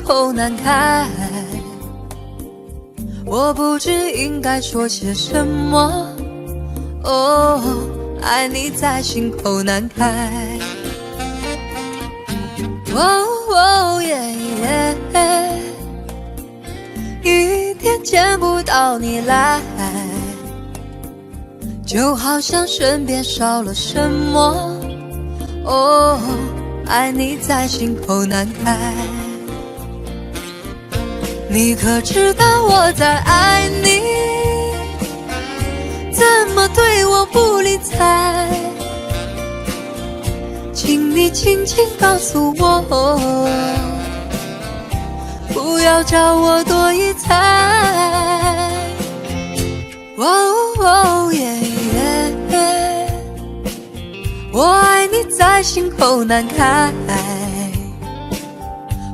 口难开，我不知应该说些什么。哦，爱你在心口难开。哦耶耶，一天见不到你来，就好像身边少了什么。哦，爱你在心口难开。你可知道我在爱你？怎么对我不理睬？请你轻轻告诉我，不要叫我多一猜。哦耶耶，我爱你在心口难开，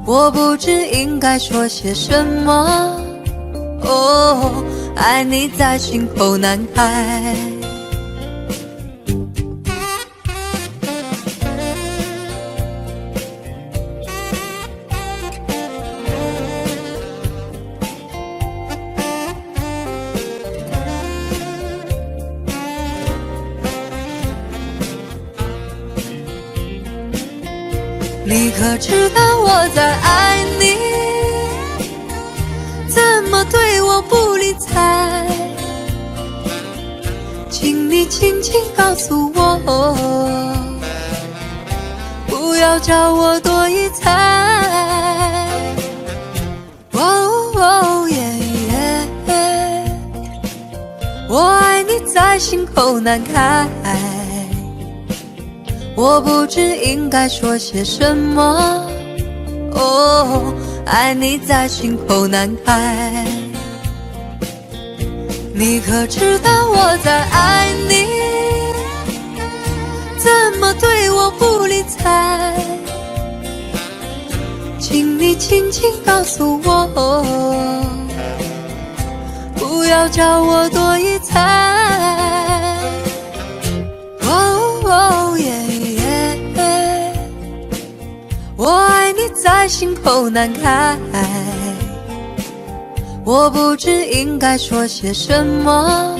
我不知应该说些什么。哦，爱你在心口难开。你可知道我在爱你？怎么对我不理睬？请你轻轻告诉我，不要叫我多一猜。哦耶耶，我爱你在心口难开，我不知应该说些什么。哦，爱你在心口难开。你可知道我在爱你？怎么对我不理睬？请你轻轻告诉我，不要叫我多一猜。哦耶耶，我爱你在心口难开，我不知应该说些什么。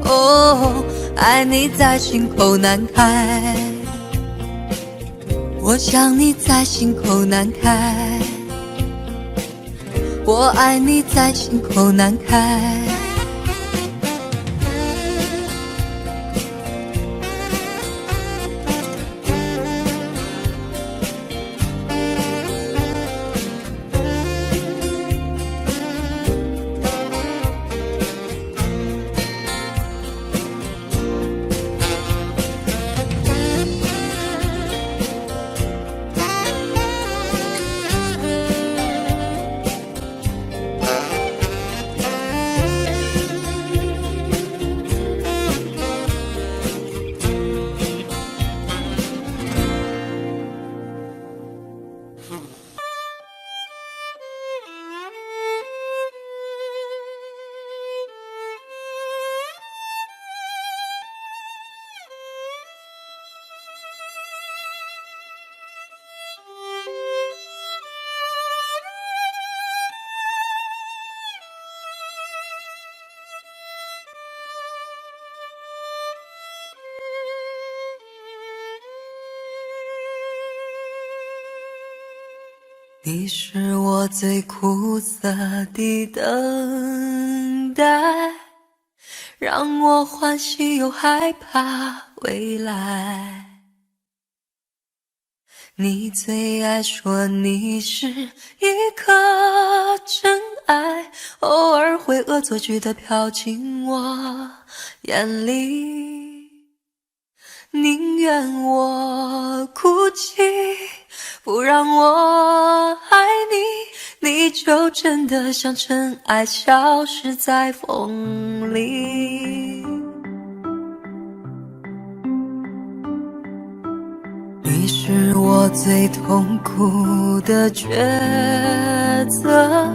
哦，爱你在心口难开，我想你在心口难开，我爱你在心口难开。你是我最苦涩的等待，让我欢喜又害怕未来。你最爱说你是一颗真爱，偶尔会恶作剧地飘进我眼里，宁愿我哭泣，不让我爱你，你就真的像尘埃消失在风里。你是我最痛苦的抉择，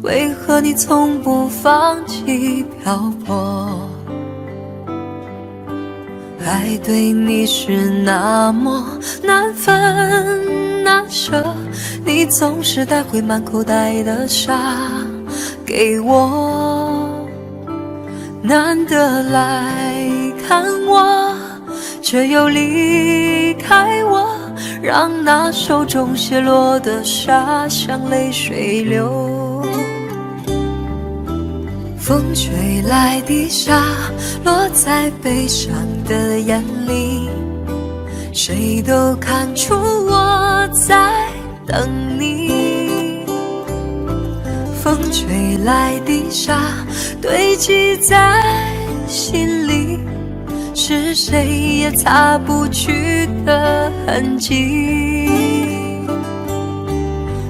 为何你从不放弃漂泊？爱对你是那么难分难舍，你总是带回满口袋的沙给我，难得来看我，却又离开我，让那手中泻落的沙像泪水流。风吹来的沙落在悲伤的眼里，谁都看出我在等你。风吹来的沙堆积在心里，是谁也擦不去的痕迹。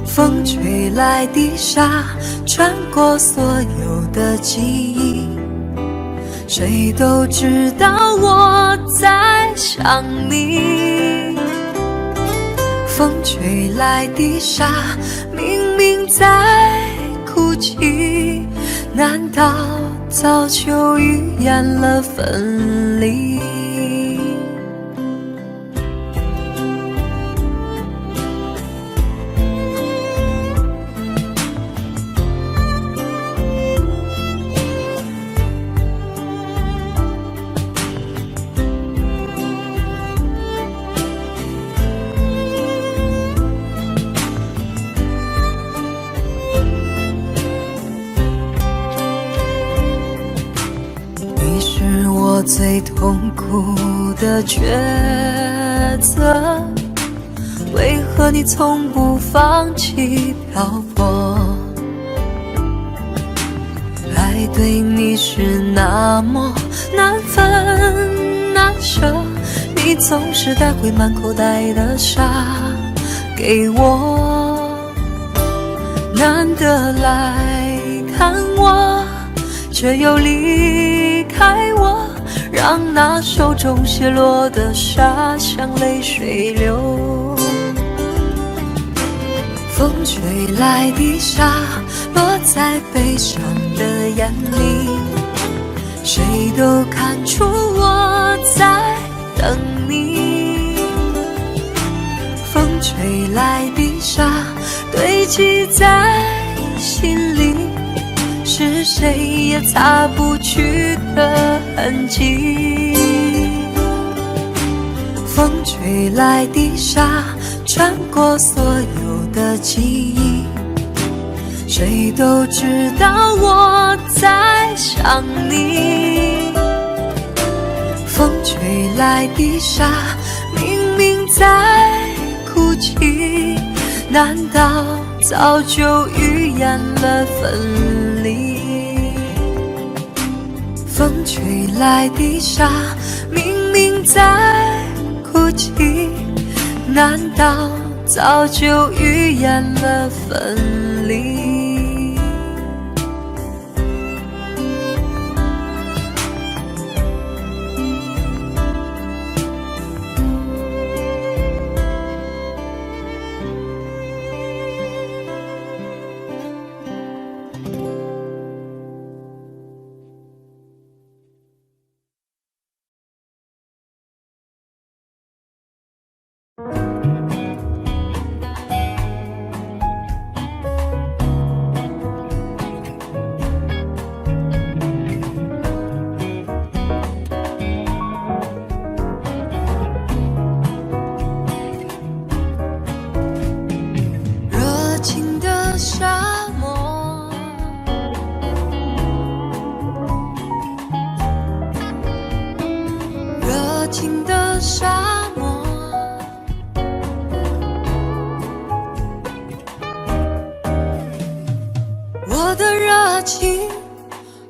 风吹来的沙穿过所有的记忆，谁都知道我在想你。风吹来的沙明明在哭泣，难道早就预言了分离？最痛苦的抉择，为何你从不放弃漂泊？爱对你是那么难分难舍，你总是带回满口袋的沙给我，难得来看我，却又离开我，让那手中泻落的沙像泪水流。风吹来的沙落在悲伤的眼里，谁都看出我在等你。风吹来的沙堆积在心里，是谁也擦不去的痕迹。风吹来的沙穿过所有的记忆，谁都知道我在想你。风吹来的沙明明在哭泣，难道早就预言了分离？风吹来的沙明明在哭泣，难道早就预言了分离？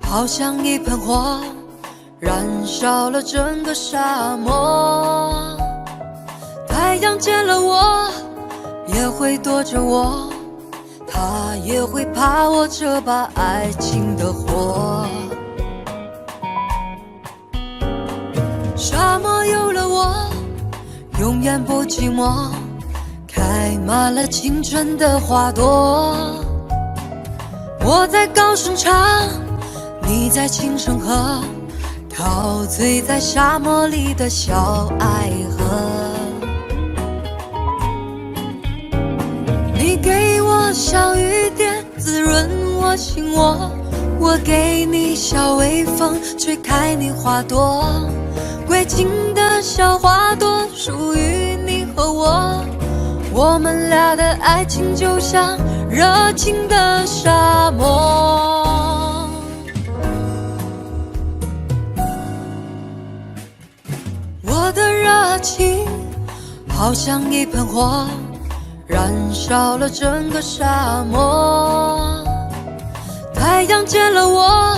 好像一盆火，燃烧了整个沙漠。太阳见了我，也会躲着我，它也会怕我这把爱情的火。沙漠有了我，永远不寂寞，开满了青春的花朵。我在高声唱，你在轻声和，陶醉在沙漠里的小爱河。你小雨点，滋润我心窝。我给你小微风，吹开你花朵。归情的小花朵，属于你和我。我们俩的爱情就像热情的沙漠。我的热情好像一盆火，燃烧了整个沙漠。太阳见了我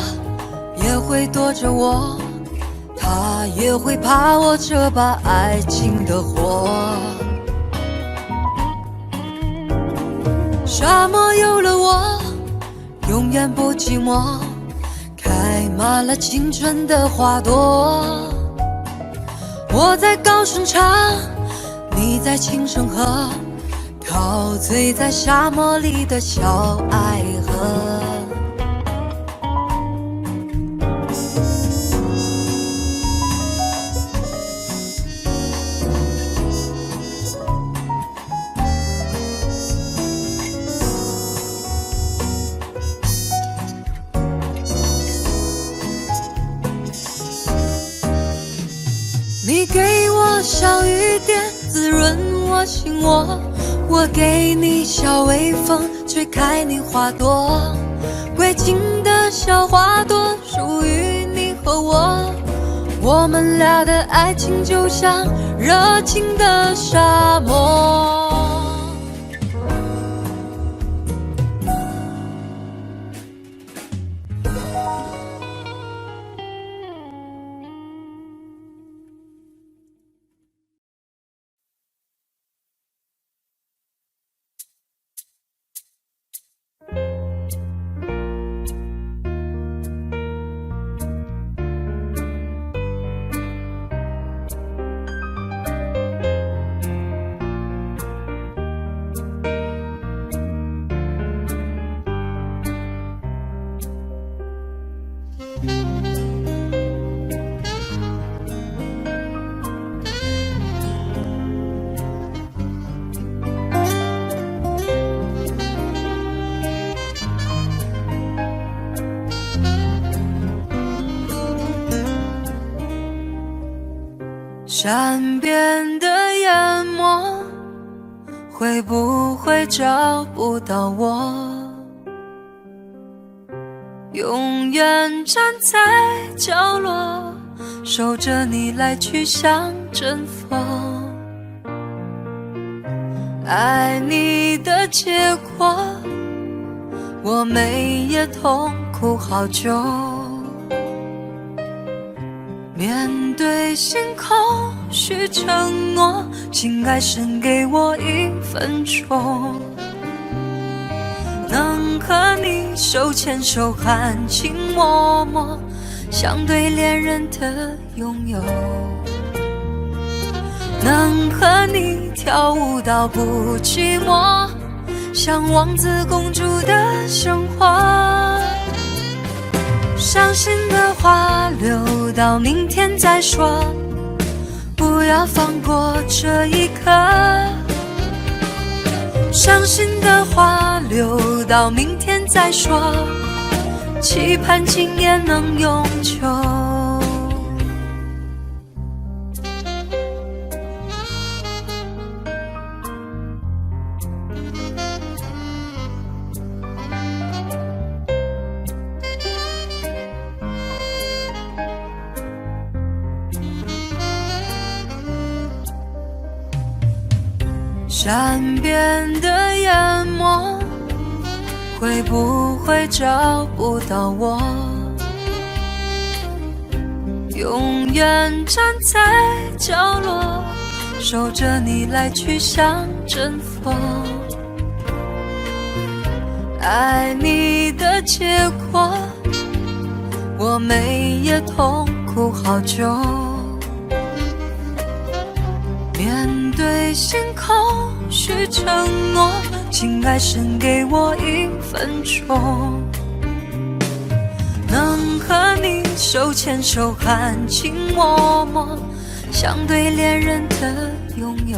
也会躲着我，他也会怕我这把爱情的火。沙漠有了我，永远不寂寞，开满了青春的花朵。我在高声唱，你在轻声和，陶醉在沙漠里的小爱河。你给我小雨点，滋润我心窝。我给你小微风，吹开你花朵。归情的小花朵，属于你和我。我们俩的爱情就像热情的沙漠。山边的淹没，会不会找不到我？永远站在角落，守着你来去像阵风。爱你的结果，我每夜痛苦好久。面对星空许承诺，请爱深给我1分钟。能和你手牵手含情脉脉，像对恋人的拥有。能和你跳舞到不寂寞，像王子公主的生活。伤心的话留到明天再说，不要放过这一刻。伤心的话留到明天再说，期盼今夜能永久。山边的淹没，会不会找不到我？永远站在角落，守着你来去像阵风。爱你的结果，我每夜痛苦好久。面对星空许承诺，请爱深给我1分钟。能和你手牵手含情脉脉，像对恋人的拥有。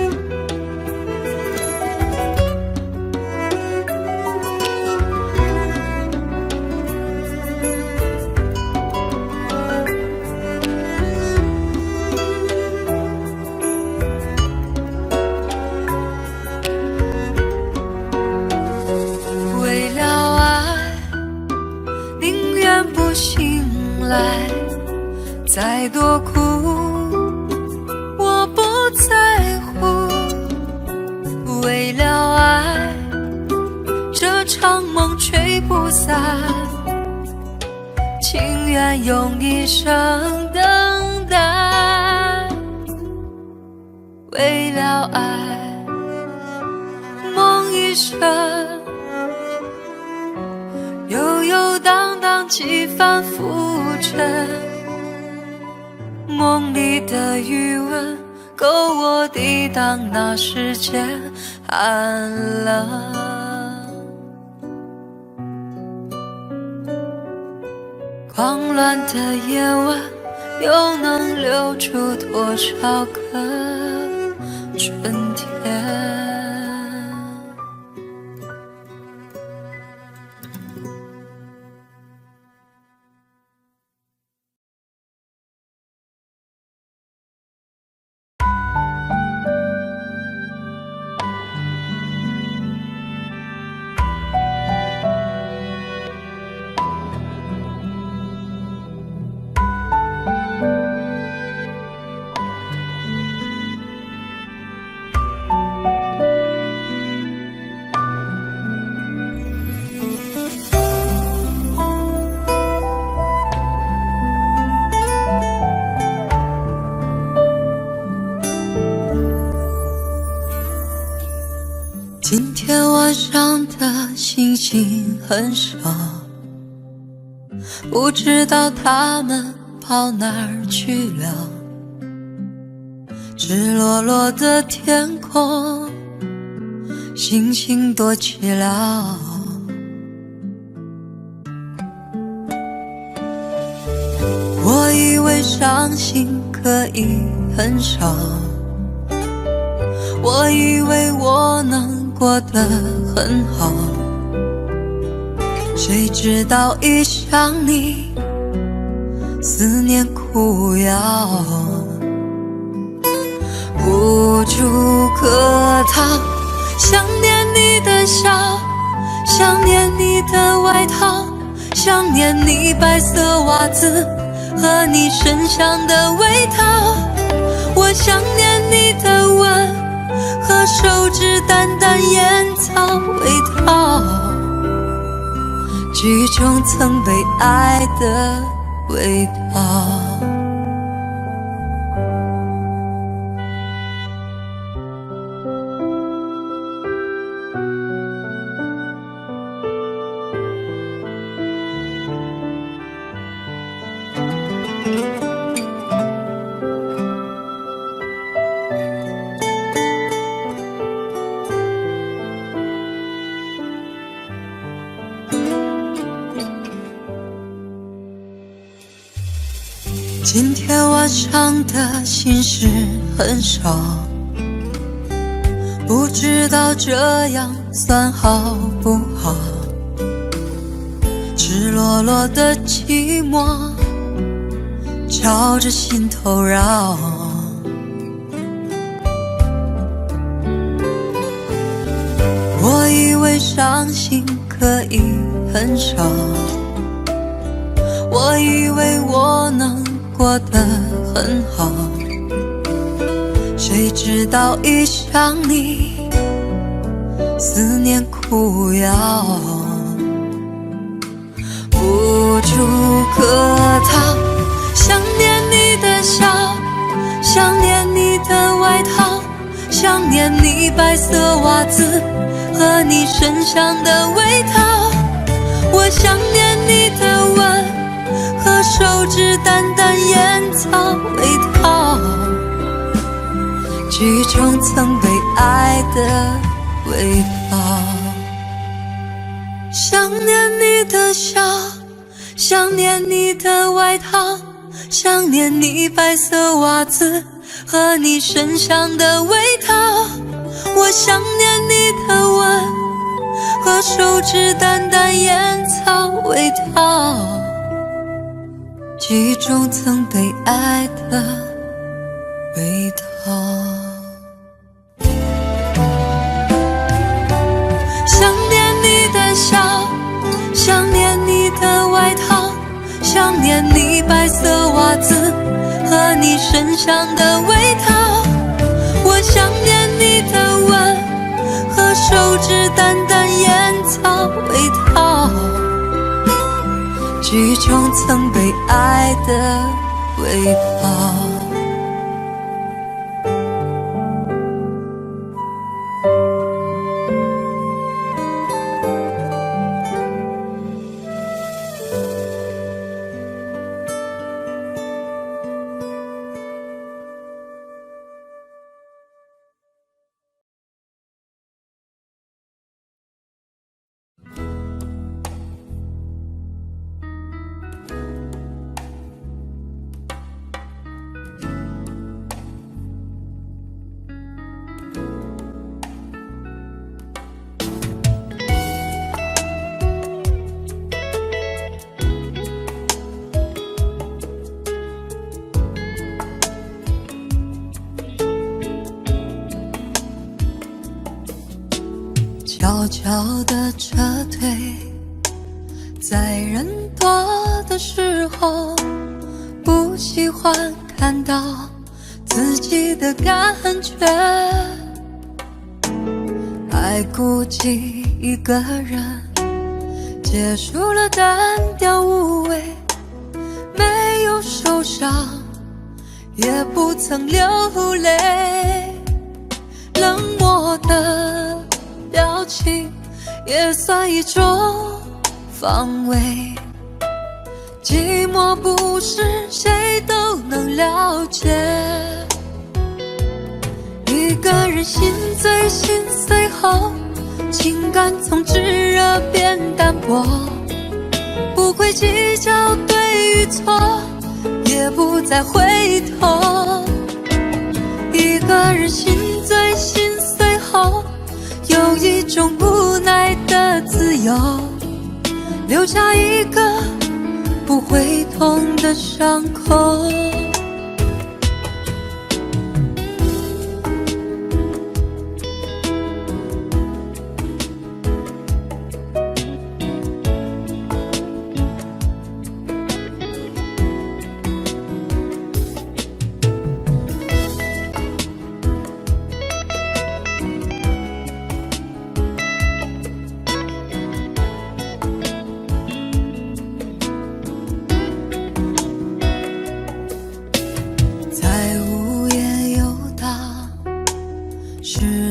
散，情愿用一生等待，为了爱梦一生，悠悠荡荡几番浮沉，梦里的余温够我抵挡那世间寒冷。狂乱的夜晚，又能留住多少个春天？今天晚上的星星很少，不知道他们跑哪儿去了。赤裸裸的天空，星星多寂寥。我以为伤心可以很少，我以为我能过得很好，谁知道一想你，思念苦药，无处可逃。想念你的笑，想念你的外套，想念你白色袜子和你身上的味道。我想念你的吻和手指淡淡烟草味道，剧中曾被爱的味道。今天晚上的心事很少，不知道这样算好不好。赤裸裸的寂寞朝着心头绕，我以为伤心可以很少，我以为我能过得很好，谁知道一想你，思念苦药，无处可逃。想念你的笑，想念你的外套，想念你白色袜子和你身上的味道。我想念你的吻和手指淡淡烟草味道，剧中曾被爱的味道。想念你的笑，想念你的外套，想念你白色袜子和你身上的味道。我想念你的吻和手指淡淡烟草味道，剧中曾被爱的味道。想念你的笑，想念你的外套，想念你白色袜子和你身上的味道。我想念你的吻和手指淡淡烟草味道，记忆中曾被爱的味道。悄悄地撤退，在人多的时候，不喜欢看到自己的感觉，还顾忌一个人，结束了单调无味，没有受伤，也不曾流泪，冷漠的表情也算一种防卫，寂寞不是谁都能了解，一个人心醉心碎后，情感从炙热变淡薄，不会计较对与错，也不再回头，一个人心醉心碎后，有一种无奈的自由，留下一个不会痛的伤口。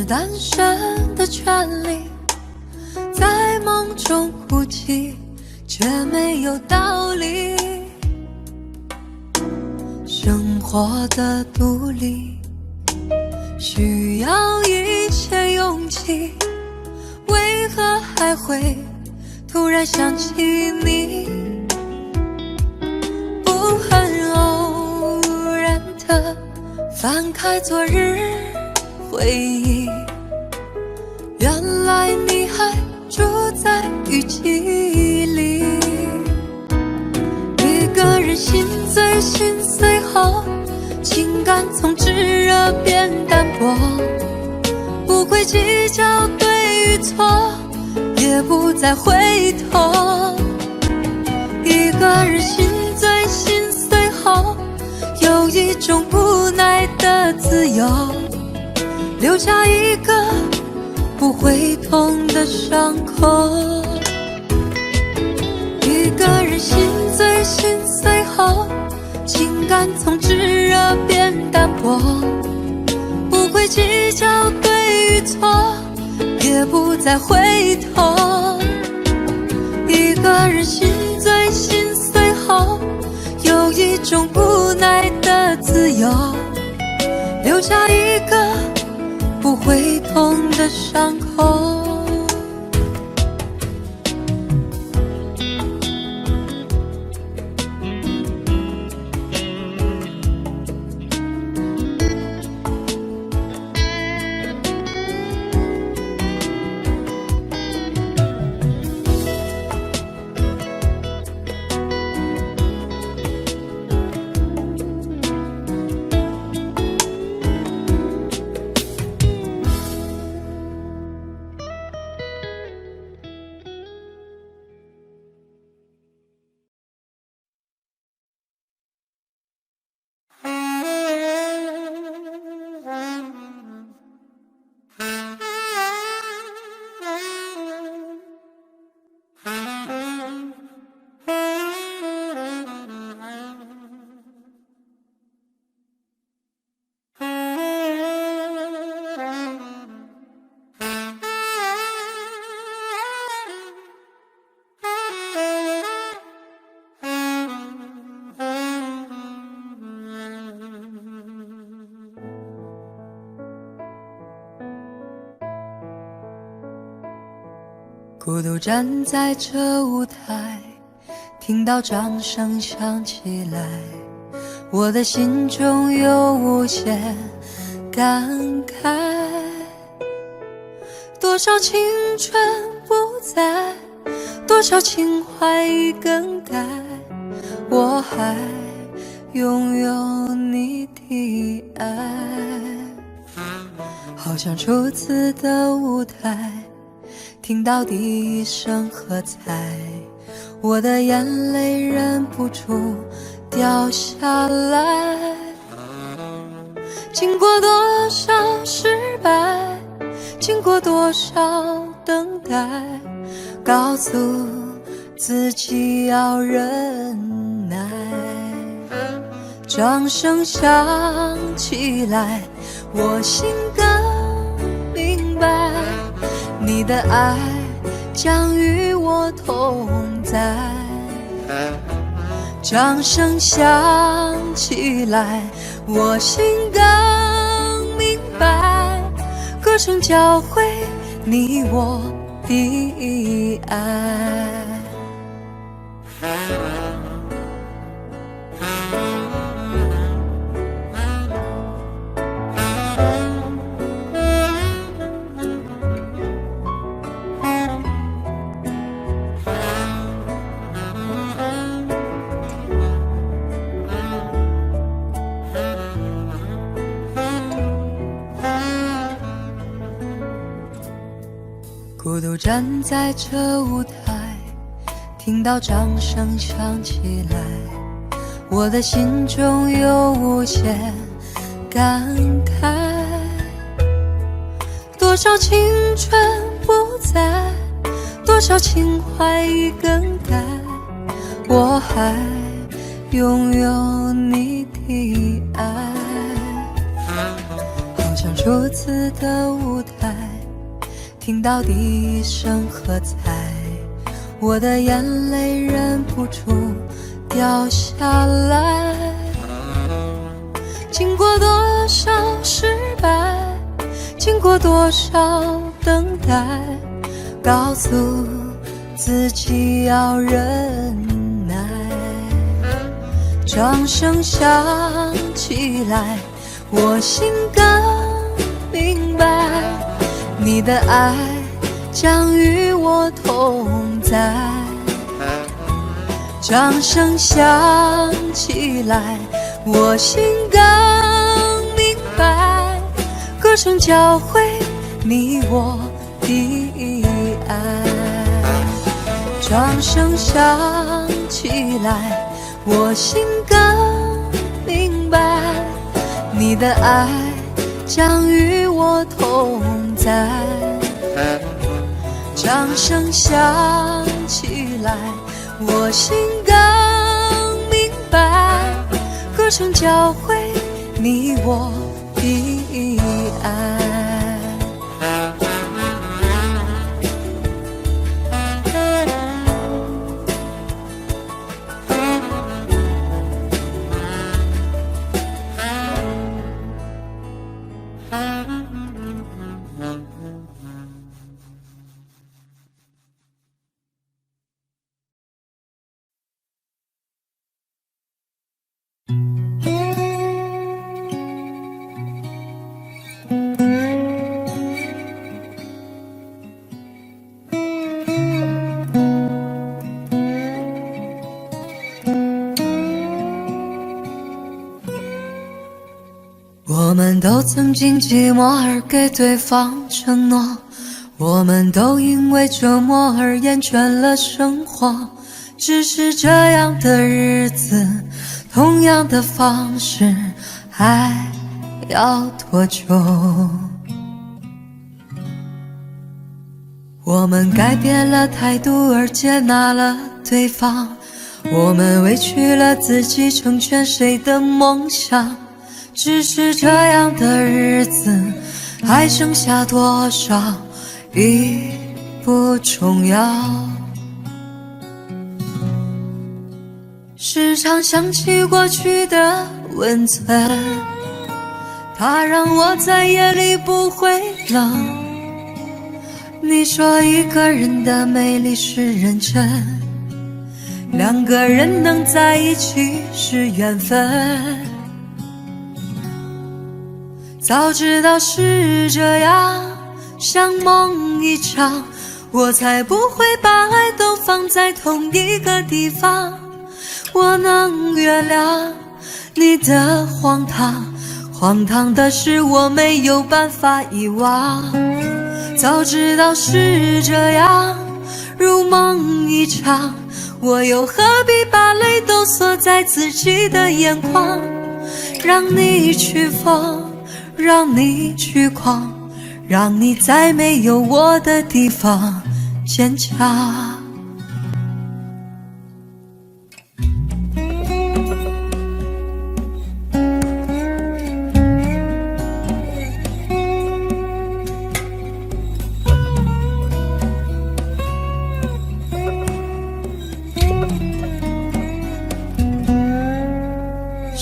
单身的权利，在梦中哭泣，却没有道理。生活的独立，需要一些勇气，为何还会突然想起你？不很偶然的翻开昨日回忆，原来你还住在雨季里，一个人心醉心碎后，情感从炙热变淡薄，不会计较对与错，也不再回头，一个人心醉心碎后，有一种无奈的自由，留下一个不会痛的伤口，一个人心醉心碎后，情感从炙热变淡薄，不会计较对与错，也不再回头，一个人心醉心碎后，有一种无奈的自由，留下一个不会痛的伤口。孤独站在这舞台，听到掌声响起来，我的心中有无限感慨。多少青春不在，多少情怀已更改，我还拥有你的爱。好像初次的舞台，听到第一声喝彩，我的眼泪忍不住掉下来。经过多少失败，经过多少等待，告诉自己要忍耐。掌声响起来，我心更明白，你的爱将与我同在。掌声响起来，我心更明白，歌声教会你我的爱。孤独站在这舞台，听到掌声响起来，我的心中有无限感慨。多少青春不在，多少情怀已更改，我还拥有你的爱。好像初次的舞台，听到第一声喝彩，我的眼泪忍不住掉下来。经过多少失败，经过多少等待，告诉自己要忍耐。掌声响起来，我心更明白，你的爱将与我同在。掌声响起来，我心更明白，歌声教会你我的爱。掌声响起来，我心更明白，你的爱将与我同在。掌声响起来，我心更明白，歌声教会你我的爱。我们都曾经寂寞而给对方承诺，我们都因为折磨而厌倦了生活。只是这样的日子，同样的方式，还要多久？我们改变了态度而接纳了对方，我们委屈了自己成全谁的梦想。只是这样的日子，还剩下多少已不重要。时常想起过去的温存，它让我在夜里不会冷。你说一个人的美丽是认真，两个人能在一起是缘分。早知道是这样，像梦一场，我才不会把爱都放在同一个地方。我能原谅你的荒唐，荒唐的是我没有办法遗忘。早知道是这样，如梦一场，我又何必把泪都锁在自己的眼眶？让你去疯，让你去狂，让你在没有我的地方坚强。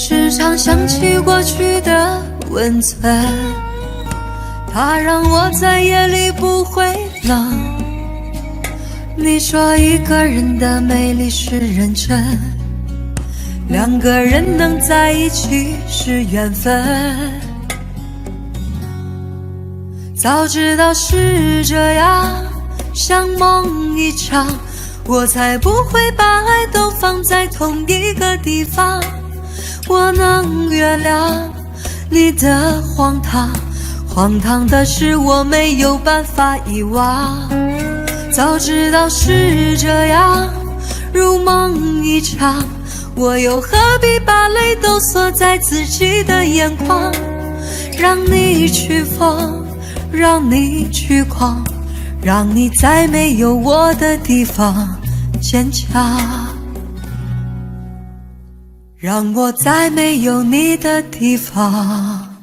时常想起过去的温存，它让我在夜里不会冷。你说一个人的美丽是认真，两个人能在一起是缘分。早知道是这样，像梦一场，我才不会把爱都放在同一个地方。我能原谅你的荒唐，荒唐的是我没有办法遗忘。早知道是这样，如梦一场，我又何必把泪都锁在自己的眼眶？让你去疯，让你去狂，让你在没有我的地方坚强。让我在没有你的地方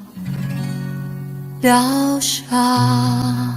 疗伤。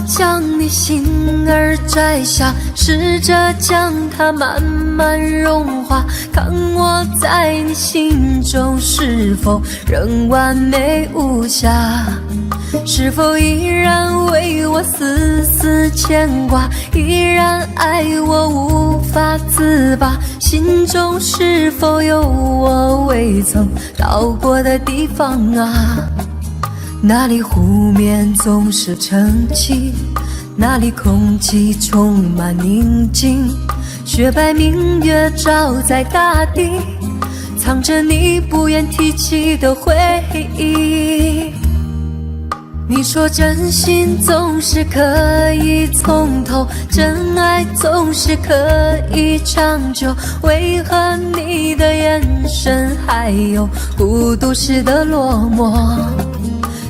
将你心儿摘下，试着将它慢慢融化，看我在你心中是否仍完美无瑕，是否依然为我丝丝牵挂，依然爱我无法自拔，心中是否有我未曾到过的地方啊？那里湖面总是澄清，那里空气充满宁静，雪白明月照在大地，藏着你不愿提起的回忆。你说真心总是可以从头，真爱总是可以长久，为何你的眼神还有孤独时的落寞？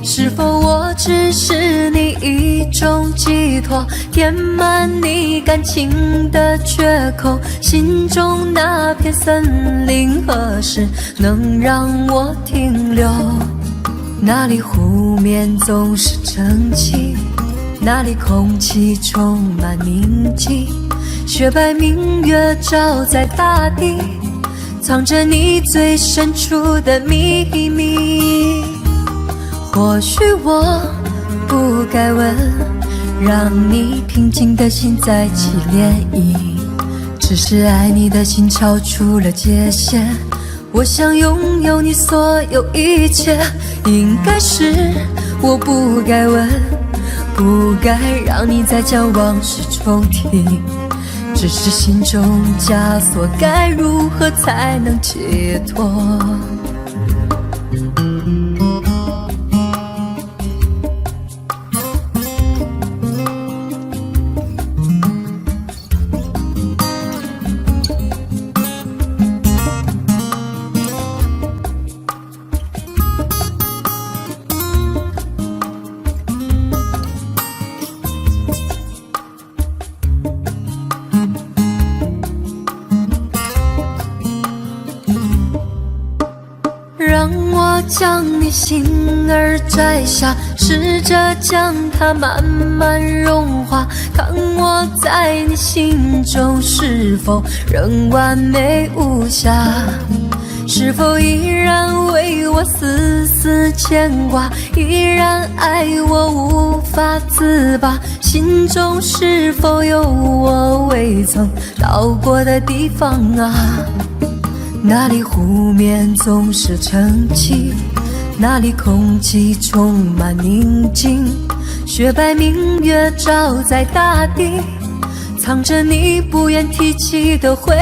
是否我只是你一种寄托，填满你感情的缺口？心中那片森林何时能让我停留？那里湖面总是澄清，那里空气充满宁静，雪白明月照在大地，藏着你最深处的秘密。或许我不该问，让你平静的心再起涟漪。只是爱你的心超出了界限，我想拥有你所有一切。应该是我不该问，不该让你再将往事重提。只是心中枷锁，该如何才能解脱？让我将你心儿摘下，试着将它慢慢融化，看我在你心中是否仍完美无瑕，是否依然为我丝丝牵挂，依然爱我无法自拔，心中是否有我未曾到过的地方啊？那里湖面总是澄清，那里空气充满宁静，雪白明月照在大地，藏着你不愿提起的回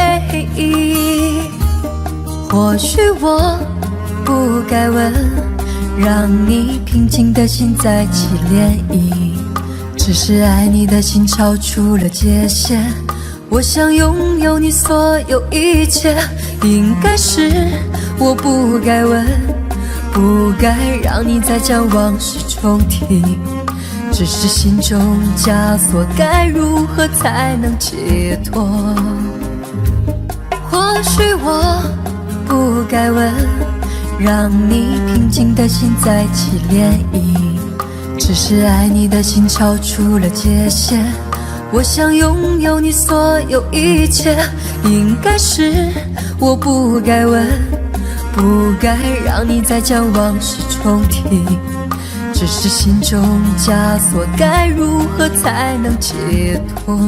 忆。或许我不该问，让你平静的心再起涟漪。只是爱你的心超出了界限，我想拥有你所有一切。应该是我不该问，不该让你再将往事重提。只是心中枷锁，该如何才能解脱？或许我不该问，让你平静的心再起涟漪。只是爱你的心超出了界限，我想拥有你所有一切。应该是我不该问，不该让你再将往事重提。只是心中枷锁，该如何才能解脱？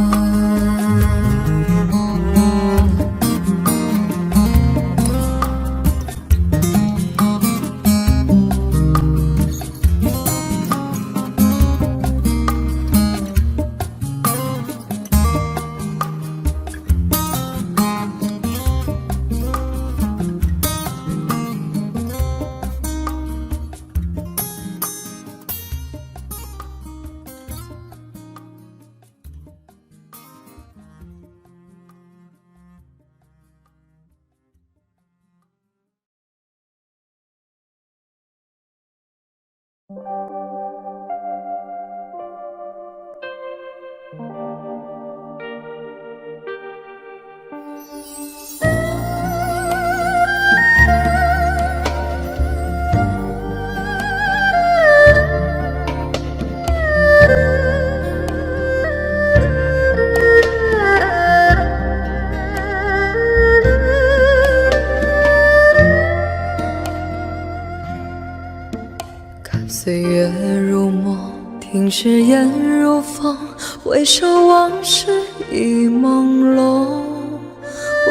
岁月如梦，听誓言如风，回首往事已朦胧。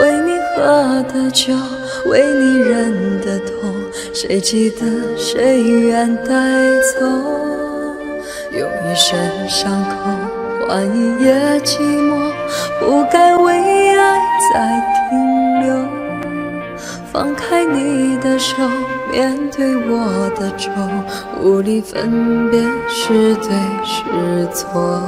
为你喝的酒，为你忍的痛，谁记得谁愿带走？用一生伤口换一夜寂寞，不该为爱再停留。放开你的手，面对我的愁，无力分辨是对是错。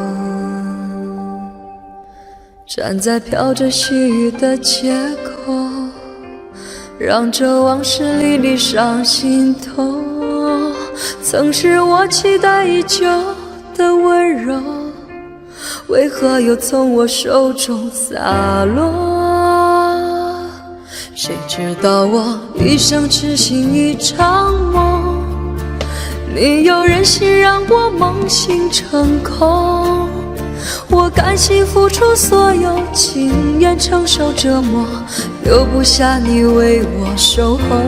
站在飘着细雨的街口，让这往事历历上心头。曾是我期待已久的温柔，为何又从我手中洒落？谁知道我一生痴心一场梦，你又忍心让我梦醒成空。我甘心付出所有，情愿承受折磨，留不下你为我守候。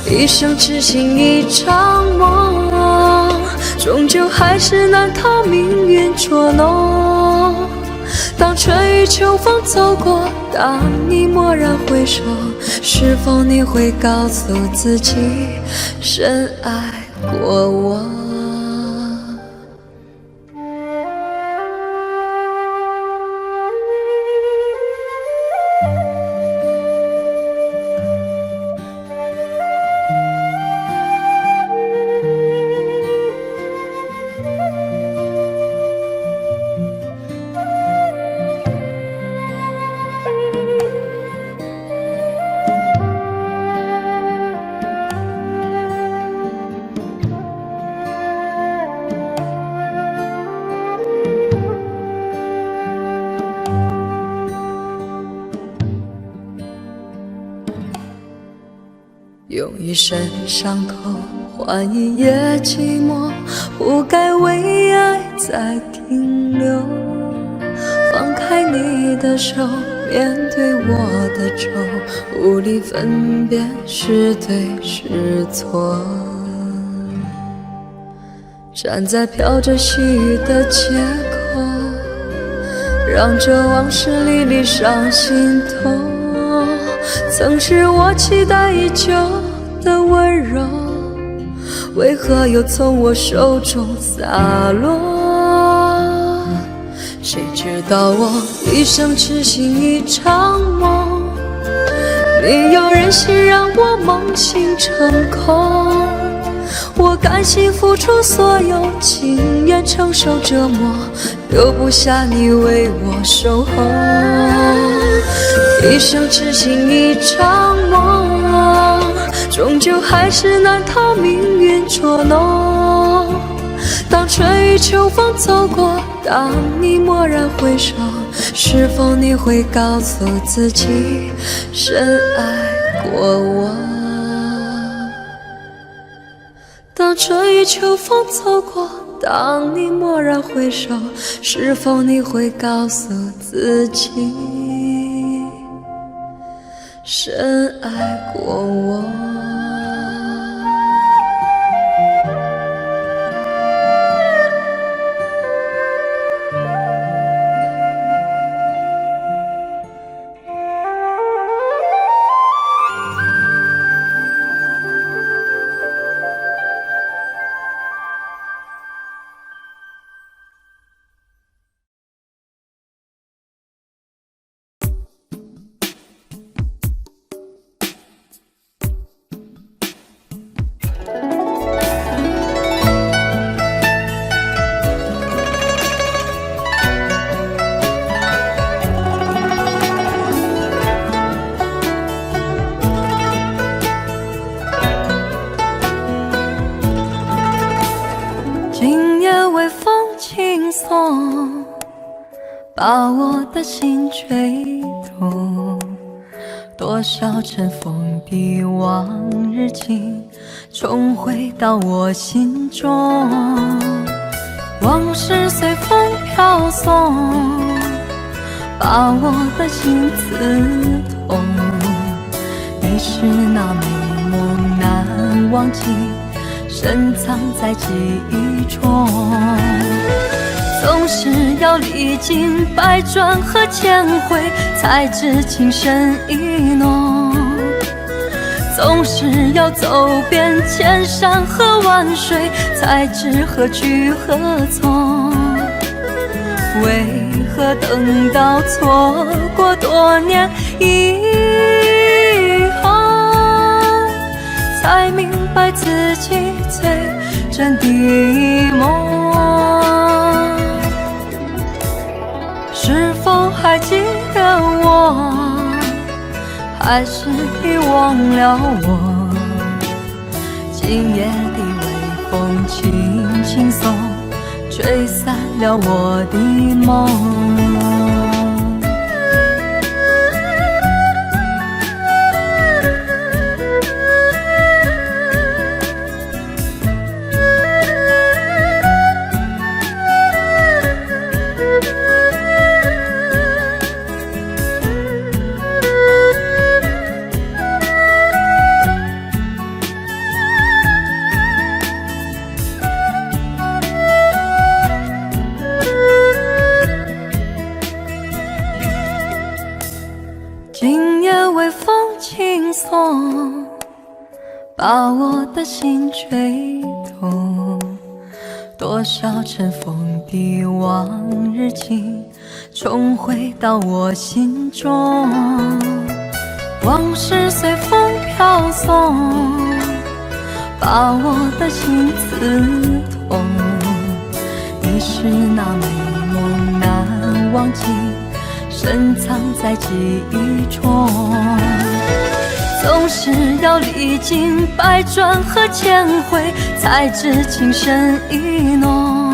一生痴心一场梦，终究还是难逃命运捉弄。当春雨秋风走过，当你蓦然回首，是否你会告诉自己深爱过我？用一生伤口换一夜寂寞，不该为爱再停留。放开你的手，面对我的愁，无力分辨是对是错。站在飘着细雨的街口，让这往事历历上心头。曾是我期待已久的温柔，为何又从我手中洒落？谁知道我一生痴心一场梦，没有人心让我梦醒成空。我甘心付出所有，情愿承受折磨，留不下你为我守候。一生痴心一场梦，终究还是难逃命运捉弄。当春雨秋风走过，当你蓦然回首，是否你会告诉自己深爱过我？当春雨秋风走过，当你蓦然回首，是否你会告诉自己深爱过我？把我的心吹动，多少尘封的往日情重回到我心中。往事随风飘送，把我的心刺痛。你是那美梦难忘记，深藏在记忆中。总是要历经百转和千回，才知情深意浓。总是要走遍千山和万水，才知何去何从。为何等到错过多年以后，才明白自己最真的梦？是否还记得我，还是遗忘了我？今夜的微风轻轻送，吹散了我的梦。今夜微风轻送，把我的心吹动。多少尘封的往日情，重回到我心中。往事随风飘送，把我的心刺痛。你是那美梦难忘记，深藏在记忆中。总是要历经百转和千回，才知情深意浓。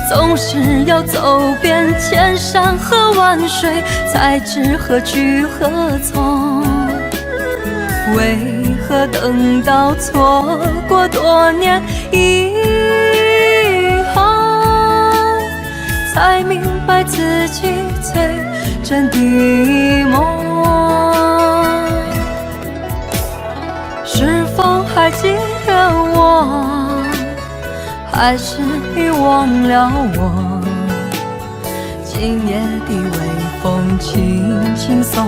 总是要走遍千山和万水，才知何去何从。为何等到错过多年以后，才明白自己最真的梦？是否还记得我，还是遗忘了我？今夜的微风轻轻送，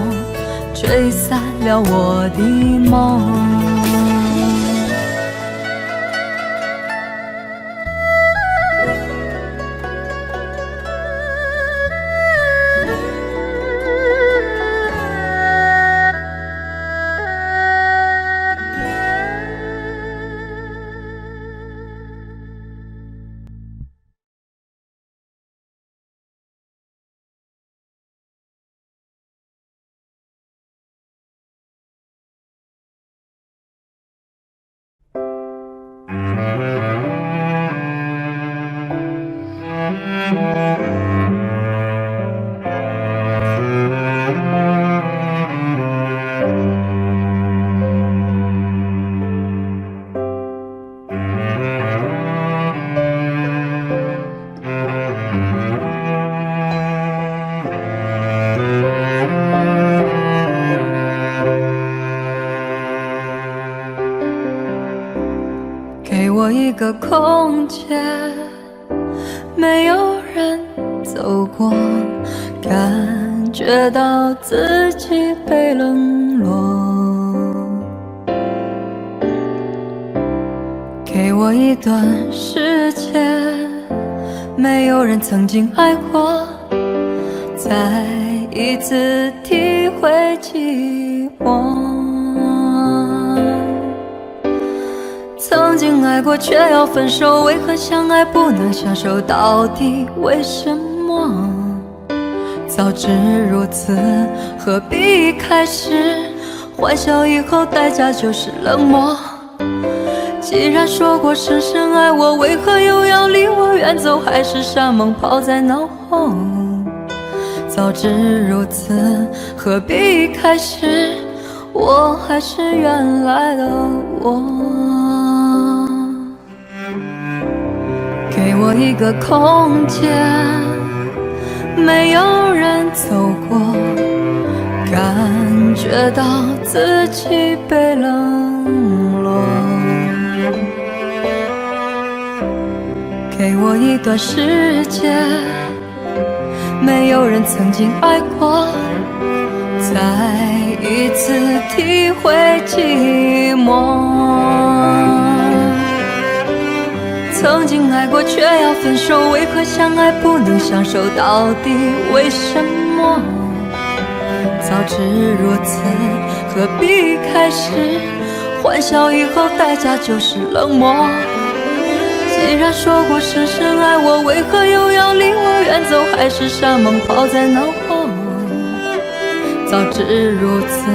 吹散了我的梦。给我一个空间，没有人走过，感觉到自己被冷落。给我一段时间，没有人曾经爱过，再一次体会寂寞。曾经爱过却要分手，为何相爱不能相守？到底为什么？早知如此，何必开始？欢笑以后代价就是冷漠。既然说过深深爱我，为何又要离我远走？还是山盟抛在脑后？早知如此，何必开始？我还是原来的我。给我一个空间，没有人走过，感觉到自己被冷落。给我一段时间，没有人曾经爱过，再一次体会寂寞。曾经爱过却要分手，为何相爱不能相守？到底为什么？早知如此，何必开始？欢笑以后代价就是冷漠。既然说过深深爱我，为何又要离我远走？还是山盟抛在脑后？早知如此，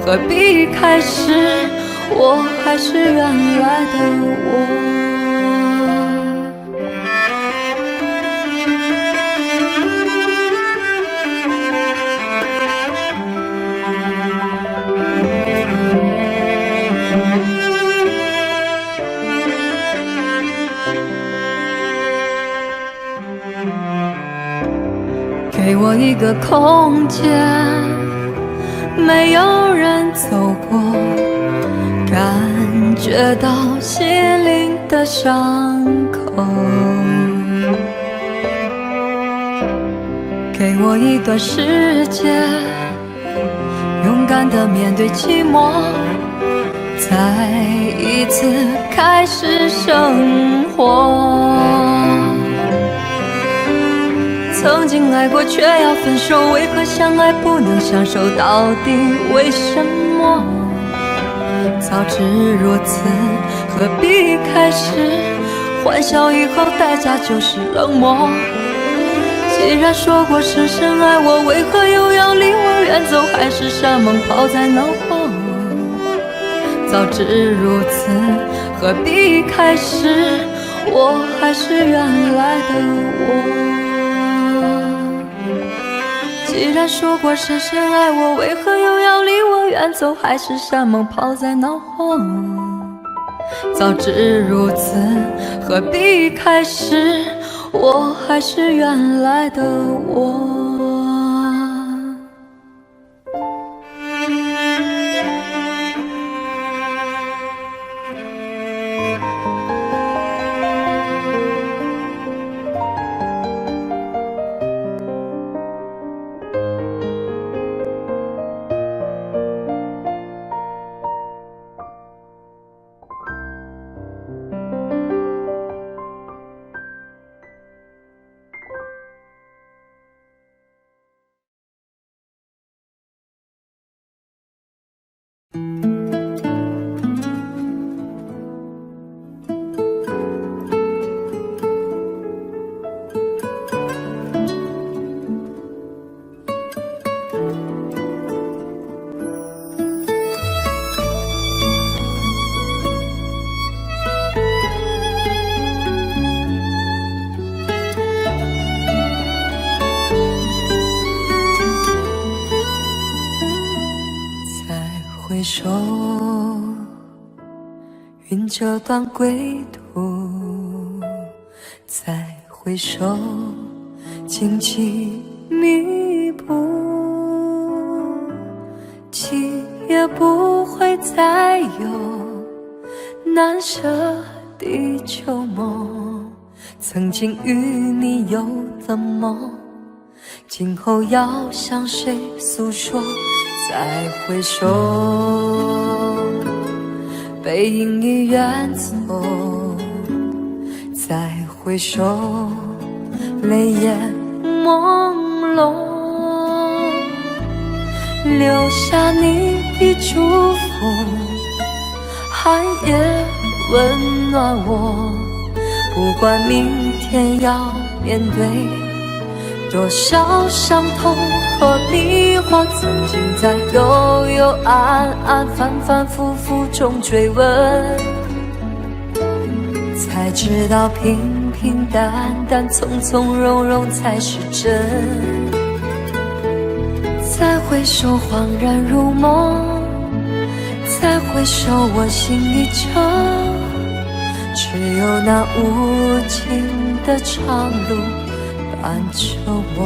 何必开始？我还是原来的我。给我一个空间，没有人走过，感觉到心灵的伤口。给我一段时间，敢地面对寂寞，再一次开始生活。曾经爱过却要分手，为何相爱不能相守？到底为什么？早知如此，何必开始？欢笑以后代价就是冷漠。既然说过深深爱我，为何又要离我远走？海誓山盟抛在脑后。早知如此，何必开始？我还是原来的我。既然说过深深爱我，为何又要离我远走？海誓山盟抛在脑后。早知如此，何必开始？我还是原来的我。回首，云遮断归途，再回首，荆棘密布，情也不会再有难舍的秋梦。曾经与你有的梦，今后要向谁诉说？再回首，背影已远走。再回首，泪眼朦胧，留下你的祝福，寒夜温暖我。不管明天要面对多少伤痛和迷惘，曾经在幽幽暗暗、反反复复中追问，才知道平平淡淡、从从容容才是真。再回首，恍然如梦；再回首，我心已沉。只有那无尽的长路伴着我。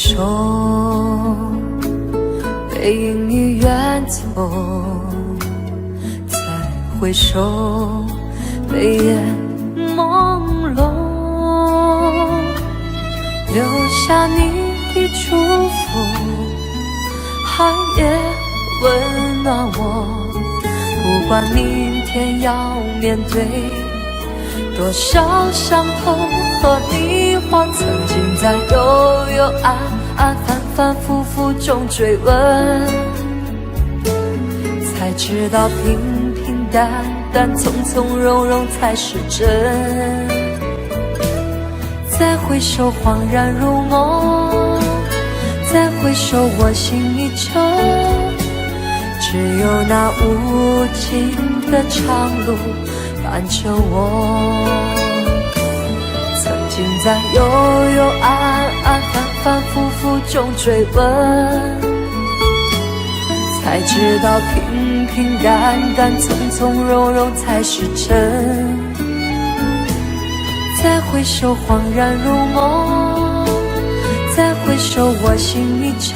手，背影已远走，再回首，泪眼朦胧，留下你的祝福，寒夜温暖我。不管明天要面对多少伤痛和迷惘，曾经在幽幽暗暗反反复复中追问，才知道平平淡淡从从容容才是真。再回首恍然如梦，再回首我心依旧，只有那无尽的长路伴着我。曾经在幽幽暗暗反反复复中追问，才知道平平淡淡从从容容才是真。再回首恍然如梦，再回首我心依旧，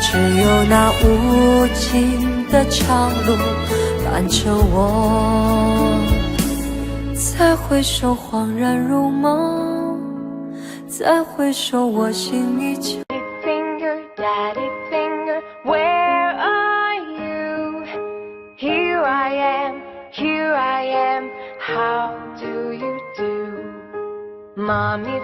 只有那无尽的长路伴着我。再回首恍然如梦，再回首我心依旧。 Finger, daddy finger, where are you? Here I am, how do you do? Mommy